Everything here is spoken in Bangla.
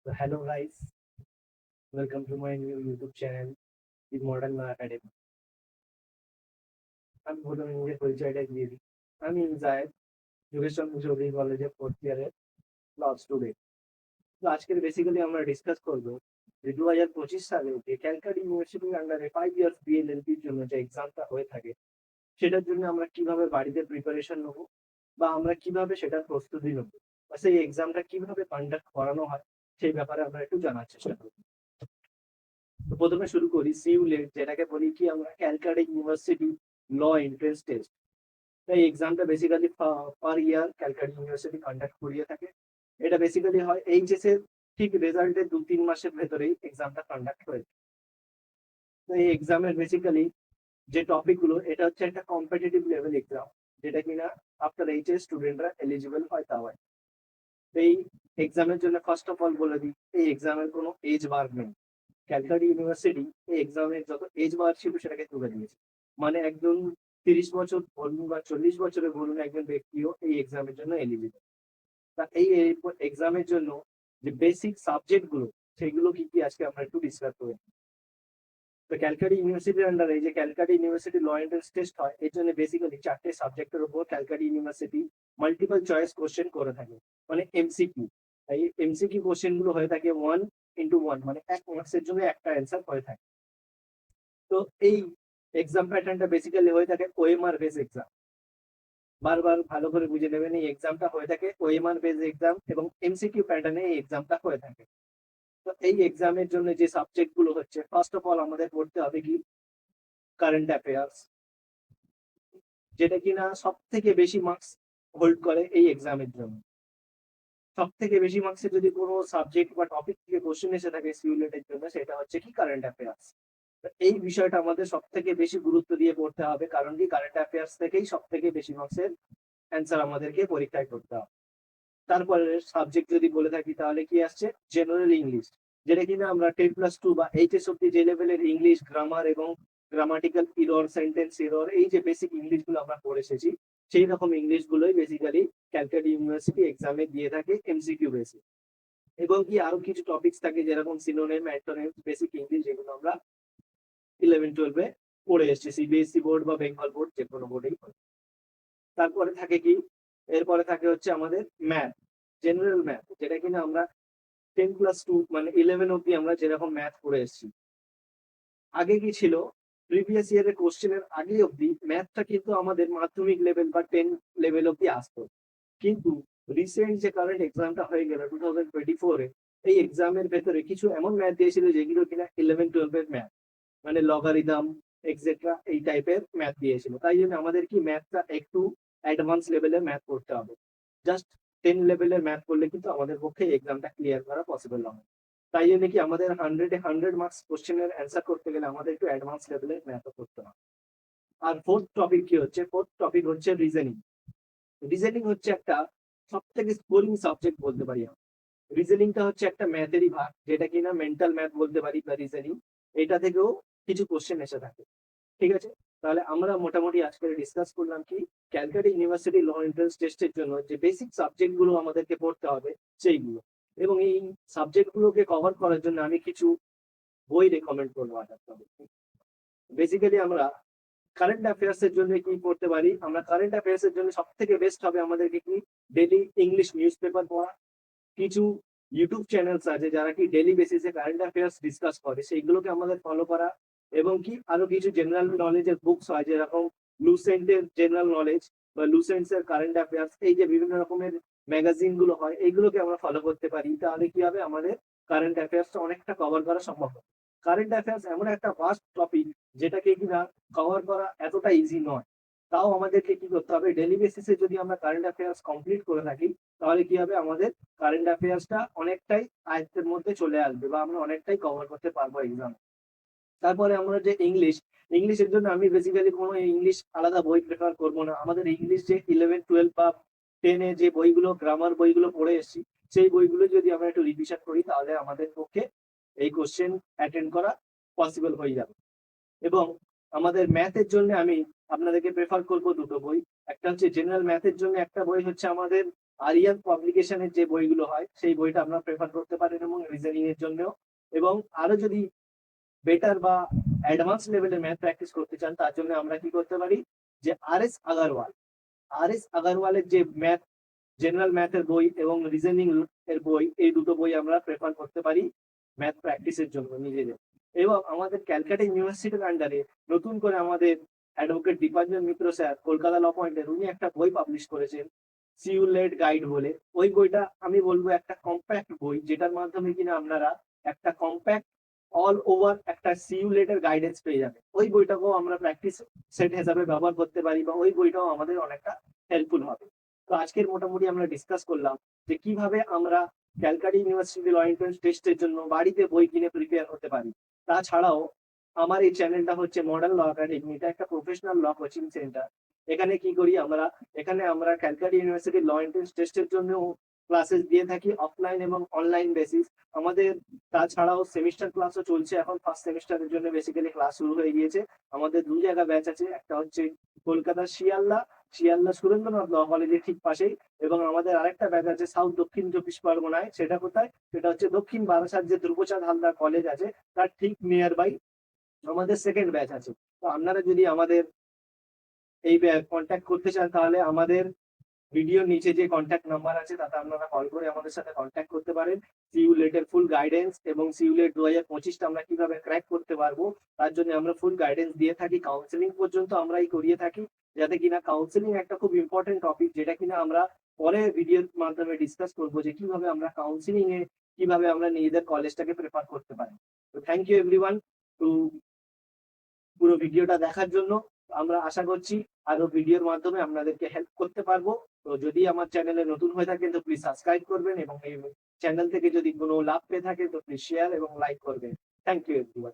So hello guys, welcome to my new YouTube channel, The Modern Law Academy. আমি প্রথমে নিজের পরিচয়টা দিয়ে দিই। আমি জায়েদ, যোগেশ্বর মুসৌরি কলেজে 4th ইয়ারের ল স্টুডেন্ট। তো আজকের বেসিক্যালি আমরা ডিসকাস করবো যে 2025 সালে যে ক্যালকাটা ইউনিভার্সিটির আন্ডারে 5 ইয়ার্স B.A.LL.B-র জন্য যে এক্সামটা হয়ে থাকে, সেটার জন্য আমরা কিভাবে বাড়িতে প্রিপারেশন নেবো বা আমরা কিভাবে সেটার প্রস্তুতি নেবো বা সেই এক্সামটা কিভাবে কন্ডাক্ট করানো হয় সেই ব্যাপারে আমরা একটু জানার চেষ্টা করবো। তো প্রথমে শুরু করি সিউলেট, যেটাকে বলি কি আমরা Calcutta University law entrance test. এই এক্সামটা basically per year Calcutta University conduct করিয়ে থাকে। এটা বেসিক্যালি হয় এইচএস এর ঠিক রেজাল্টের 2-3 মাসের ভেতরেই এক্সামটা কন্ডাক্ট হয়ে যায়। তো এই এক্সামের বেসিক্যালি যে টপিক গুলো, এটা হচ্ছে একটা কম্পিটিটিভ লেভেল এক্সাম, যেটা কিনা আফটার এইচএস স্টুডেন্টরা এলিজিবল হয় তা হয়। এই এক্সামের জন্য ফার্স্ট অফ অল বলে দিই, এই এক্সামের কোনো এজ বার নেই। ক্যালকাটা ইউনিভার্সিটি এই এক্সামের যত এজ বার ছিল সেটাকে তুলে দিয়েছে। মানে একজন 30 বছর বলুন বা 40 বছরের বলুন একজন ব্যক্তিও এই এক্সামের জন্য এলিজিবল। তা এই এক্সামের জন্য যে বেসিক সাবজেক্ট গুলো, সেগুলো কি কি আজকে আমরা একটু ডিসকাস করি। তো ক্যালকাটা ইউনিভার্সিটির আন্ডারে এই যে Calcutta University law entrance test হয়, এর জন্য বেসিক্যালি 4টে সাবজেক্টের উপর Calcutta University multiple choice question করে থাকে, মানে এমসিকিউ। এই এমসিকিউ কোশ্চেন গুলো হয়ে থাকে 1 into 1, মানে 1 মার্কসের জন্য একটা অ্যান্সার হয়ে থাকে। তো এই এক্সাম প্যাটার্নটা বেসিক্যালি হয়ে থাকে ওএমআর বেস এক্সাম। বারবার ভালো করে বুঝে নেবেন, এই এক্সামটা হয়ে থাকে ওএমআর বেস এক্সাম এবং এমসিকিউ প্যাটার্নে এই এক্সামটা হয়ে থাকে। তো এই এক্সামের জন্য যে সাবজেক্ট গুলো হচ্ছে, ফার্স্ট অফ অল আমাদের পড়তে হবে কি কারেন্ট অ্যাফেয়ার্স, যেটা কিনা সব থেকে বেশি মার্কস হোল্ড করে এই এক্সামের জন্য। সব থেকে বেশি মার্কসের যদি কোনো সাবজেক্ট বা টপিক থেকে কোশ্চেন এসে থাকে সিউলেটের জন্য, সেটা হচ্ছে কি কারেন্ট অ্যাফেয়ার্স। এই বিষয়টা আমাদের সব থেকে বেশি গুরুত্ব দিয়ে পড়তে হবে, কারণ কি কারেন্ট অ্যাফেয়ার্স থেকেই সব থেকে বেশি মার্কসের অ্যান্সার আমাদেরকে পরীক্ষায় করতে হবে। তারপরে সাবজেক্ট যদি বলে থাকি তাহলে কি আসছে জেনারেল ইংলিশ, যেটা কিনা আমরা 10+2 বা এইচএস অব্দি যে লেভেলের ইংলিশ গ্রামার এবং গ্রামাটিক্যাল ইরর, সেন্টেন্স ইরর, এই যে বেসিক ইংলিশ গুলো আমরা পড়ে এসেছি, সেই রকম ইংলিশ গুলোই বেসিক্যালি ক্যালকাটা ইউনিভার্সিটি এক্সামে দিয়ে থাকে এমসিকিউ বেসিক। এবং কি আরো কিছু টপিকস থাকে যেরকম সিনোনিম, অ্যান্টোনিমস, বেসিক ইংলিশ, যেগুলো আমরা 11-12-এ পড়ে এসেছি, সিবিএসসি বোর্ড বা বেঙ্গল বোর্ড যে কোনো বোর্ডেই। তারপরে থাকে কি, এরপরে থাকে হচ্ছে আমাদের ম্যাথ, জেনারেল ম্যাথ, যেটা কিনা আমরা 10+2 মানে 11 অব্দি আমরা যেরকম ম্যাথ পড়ে এসেছি। আগে কি ছিল, প্রিভিয়াস ইয়ারের কোশ্চেনের আগে অব্দি ম্যাথটা কিন্তু আমাদের মাধ্যমিক লেভেল বা 10 লেভেল অব্দি আসতো। কিন্তু রিসেন্ট যে কারেন্ট এক্সামটা হয়ে গেল 2024-এ, এই এক্সামের ভেতরে কিছু এমন ম্যাথ দিয়েছিল যেগুলো কিনা 11-12 এর ম্যাথ, মানে লগারিদম এক্সেট্রা এই টাইপের ম্যাথ দিয়েছিল। তাই জন্য আমাদের কি ম্যাথটা একটু অ্যাডভান্স লেভেলের ম্যাথ করতে হবে। জাস্ট 10 লেভেলের ম্যাথ করলে কিন্তু আমাদের পক্ষে এক্সামটা ক্লিয়ার করা পসিবল নয়। তাই জন্য কি আমাদের 100 মার্কস কোশ্চেনের অ্যান্সার করতে গেলে আমাদের একটু অ্যাডভান্স লেভেলের ম্যাথও করতে হবে। আর ফোর্থ টপিক কি হচ্ছে, ফোর্থ টপিক হচ্ছে রিজনিং। রিজনিং হচ্ছে একটা সব থেকে স্কোরিং সাবজেক্ট বলতে পারি আমরা। রিজনিংটা হচ্ছে একটা ম্যাথেরই ভাগ, যেটা কিনা মেন্টাল ম্যাথ বলতে পারি বা রিজনিং, এটা থেকেও কিছু কোশ্চেন এসে থাকে। ঠিক আছে, তাহলে আমরা মোটামুটি আজকে ডিসকাস করলাম কি ক্যালকাটা ইউনিভার্সিটি ল এন্ট্রান্স টেস্টের জন্য যে বেসিক সাবজেক্ট গুলো আমাদেরকে পড়তে হবে সেইগুলো, এবং এই সাবজেক্ট গুলোকে কভার করার জন্য আমি কিছু বই রেকমেন্ড করবো। বেসিক্যালি আমরা কারেন্ট অ্যাফেয়ার্স এর জন্য কি করতে পারি, আমরা কারেন্ট অ্যাফেয়ার্স এর জন্য সব থেকে বেস্ট হবে আমাদেরকে কি ডেলি ইংলিশ নিউজ পেপার পড়া। কিছু ইউটিউব চ্যানেলস আছে যারা কি ডেলি বেসিসে কারেন্ট অ্যাফেয়ার্স ডিসকাস করে, সেইগুলোকে আমাদের ফলো করা। এবং কি আরো কিছু জেনারেল নলেজের বুকস হয়, যেরকম লুসেন্টের জেনারেল নলেজ বা লুসেন্টস এর কারেন্ট অ্যাফেয়ার্স, এই যে বিভিন্ন রকমের ম্যাগাজিন গুলো হয়, এইগুলোকে আমরা ফলো করতে পারি। তাহলে কি হবে, আমাদের কারেন্ট অ্যাফেয়ার্সটা অনেকটা কভার করা সম্ভব হবে। কারেন্ট অ্যাফেয়ার্স এমন একটা ভাস্ট টপিক, যেটাকে কিনা কভার করা এতটা ইজি নয়। তাও আমাদেরকে কি করতে হবে, ডেলি বেসিসে যদি আমরা কারেন্ট অ্যাফেয়ার্স কমপ্লিট করে থাকি, তাহলে কি হবে, আমাদের কারেন্ট অ্যাফেয়ার্সটা অনেকটাই আয়ত্তের মধ্যে চলে আসবে বা আমরা অনেকটাই কভার করতে পারবো এক্সাম। তারপরে আমরা যে ইংলিশ, ইংলিশের জন্য আমি বেসিক্যালি কোনো ইংলিশ আলাদা বই প্রেফার করবো না। আমাদের ইংলিশ যে 11-12 বা 10-এ যে বইগুলো গ্রামার বইগুলো পড়ে এসেছি, সেই বইগুলো যদি আমরা একটু রিভিশন করি, তাহলে আমাদের পক্ষে এই কোশ্চেন অ্যাটেন্ড করা পসিবল হয়ে যাবে। এবং আমাদের ম্যাথের জন্য আমি আপনাদেরকে প্রেফার করব দুটো বই। একটা হচ্ছে জেনারেল ম্যাথের জন্য একটা বই হচ্ছে আমাদের আরিয়ান পাবলিকেশনের যে বইগুলো হয় সেই বইটা আপনারা প্রেফার করতে পারেন এবং রিজনিং এর জন্য। এবং আরো যদি বেটার বা অ্যাডভান্স লেভেলের ম্যাথ প্র্যাকটিস করতে চান তার জন্য আমরা কি করতে পারি, যে আর এস আগারওয়ালের যে ম্যাথ, জেনারেল ম্যাথের বই এবং রিজনিং এর বই, এই দুটো বই আমরা প্রেফার করতে পারি ম্যাথ প্র্যাকটিসের জন্য নিজেদের। এবং আমাদের ক্যালকাটা ইউনিভার্সিটির আন্ডারে নতুন করে আমাদের অ্যাডভোকেট দীপাঞ্জন মিত্র স্যার কলকাতা ল পয়েন্টের উনি একটা বই পাবলিশ করেছেন সিউলেট গাইড বলে। ওই বইটা আমি বলবো একটা কম্প্যাক্ট বই, যেটার মাধ্যমে কিনা আপনারা একটা কম্প্যাক্ট অল ওভার একটা সিউলেটের গাইডেন্স পেয়ে যাবে। ওই বইটাকেও আমরা প্র্যাকটিস সেট হিসাবে ব্যবহার করতে পারি বা ওই বইটাও আমাদের অনেকটা হেল্পফুল হবে। তো আজকের মোটামুটি আমরা ডিসকাস করলাম যে কিভাবে আমরা ক্যালকাটা ইউনিভার্সিটি ল এন্ট্রান্স টেস্টের জন্য বাড়িতে বই কিনে প্রিপেয়ার হতে পারি। তাছাড়াও আমার এই চ্যানেলটা হচ্ছে মডার্ন ল একাডেমি, এটা একটা প্রফেশনাল ল কোচিং সেন্টার। এখানে কি করি আমরা, এখানে আমরা ক্যালকাটা ইউনিভার্সিটি ল এন্ট্রান্স টেস্টের জন্য ক্লাসেস দিয়ে থাকি অফলাইন এবং অনলাইন বেসিস। আমাদের তাছাড়াও সেমিস্টার ক্লাসও চলছে, এখন ফার্স্ট সেমিস্টারের জন্য বেসিক্যালি ক্লাস শুরু হয়ে গিয়েছে। আমাদের দু জায়গা ব্যাচ আছে, একটা হচ্ছে কলকাতার শিয়ালদা সুরেন্দ্রনাথ ল কলেজের ঠিক পাশেই, এবং আমাদের আরেকটা ব্যাচ আছে সাউথ দক্ষিণ চব্বিশ পরগনায়। সেটা কোথায়, সেটা হচ্ছে দক্ষিণ বারাসাত যে ধ্রুবচাঁদ হালদার কলেজ আছে তার ঠিক নিয়ার বাই আমাদের সেকেন্ড ব্যাচ আছে। তো আপনারা যদি আমাদের এই কন্ট্যাক্ট করতে চান তাহলে আমাদের ভিডিওর নিচে যে কন্ট্যাক্ট নাম্বার আছে তাতে আপনারা কল করে আমাদের সাথে কন্ট্যাক্ট করতে পারেন। সিউলেটের ফুল গাইডেন্স এবং সিউলেট 2025টা আমরা কিভাবে ক্র্যাক করতে পারবো তার জন্য আমরা ফুল গাইডেন্স দিয়ে থাকি, কাউন্সেলিং পর্যন্ত আমরাই করিয়ে থাকি। যাতে কিনা কাউন্সেলিং একটা খুব ইম্পর্টেন্ট টপিক, যেটা কিনা আমরা পরে ভিডিওর মাধ্যমে ডিসকাস করবো যে কিভাবে আমরা কাউন্সেলিং এ কিভাবে আমরা নিজেদের কলেজটাকে প্রেফার করতে পারি। তো থ্যাংক ইউ এভরিওয়ান টু পুরো ভিডিওটা দেখার জন্য। আমরা আশা করছি আরো ভিডিওর মাধ্যমে আপনাদেরকে হেল্প করতে পারবো। তো যদি আমার চ্যানেলে নতুন হয়ে থাকেন তো প্লিজ সাবস্ক্রাইব করবেন, এবং এই চ্যানেল থেকে যদি কোনো লাভ পেয়ে থাকেন তো প্লিজ শেয়ার এবং লাইক করবেন। Thank you everyone.